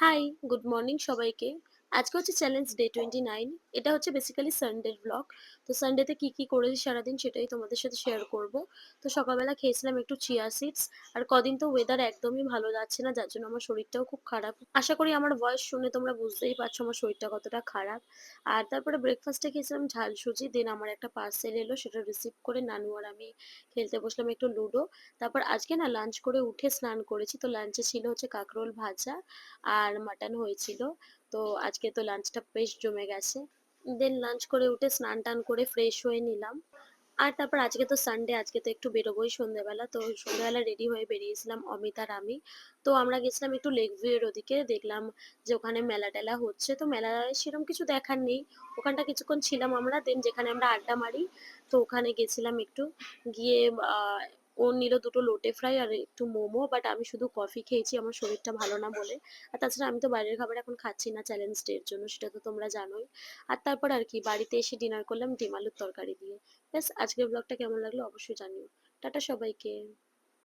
High, good morning সবাইকে। আজকে হচ্ছে চ্যালেঞ্জ ডে 29। এটা হচ্ছে বেসিক্যালি সানডের ব্লগ। তো সানডেতে কি কি করেছি সারাদিন সেটাই তোমাদের সাথে শেয়ার করব। তো সকালবেলা খেয়েছিলাম একটু চিয়া সিডস। আর কদিন তো ওয়েদার একদমই ভালো যাচ্ছে না, যার জন্য আমার শরীরটাও খুব খারাপ। আশা করি আমার ভয়েস শুনে তোমরা বুঝতেই পারছো আমার শরীরটা কতটা খারাপ। আর তারপরে ব্রেকফাস্টে খেয়েছিলাম ঝাল সুজি, দেন আমার একটা পার্সেল এলো, সেটা রিসিভ করে নানু আর আমি খেলতে বসলাম একটু লুডো। তারপর আজকে না লাঞ্চ করে উঠে স্নান করেছি, তো লাঞ্চে ছিল হচ্ছে কাঁকরোল ভাজা আর মাটন হয়েছিল। তো আজকে তো লাঞ্চটা বেশ জমে গেছে। দেন লাঞ্চ করে উঠে স্নান টান করে ফ্রেশ হয়ে নিলাম। আর তারপর আজকে তো সানডে, আজকে তো একটু বেরোবোই সন্ধ্যেবেলা। তো সন্ধ্যেবেলা রেডি হয়ে বেরিয়েছিলাম অমিত আর আমি। তো আমরা গেছিলাম একটু লেক ভিউ এর ওদিকে, দেখলাম যে ওখানে মেলা টেলা হচ্ছে। তো মেলায় সেরকম কিছু দেখার নেই, ওখানটা কিছুক্ষণ ছিলাম আমরা, দেন যেখানে আমরা আড্ডা মারি তো ওখানে গেছিলাম একটু। গিয়ে আহ ও নিল দুটো লোটে ফ্রাই আর একটু মোমো, বাট আমি শুধু কফি খেয়েছি, আমার শরীরটা ভালো না বলে। আর তাছাড়া আমি তো বাইরের খাবার এখন খাচ্ছি না চ্যালেঞ্জ ডে এর জন্য, সেটা তো তোমরা জানোই। আর তারপর আর কি, বাড়িতে এসে ডিনার করলাম ডিম আলুর তরকারি দিয়ে। ব্যাস, আজকের ব্লগটা কেমন লাগলো অবশ্যই জানিও। টাটা সবাইকে।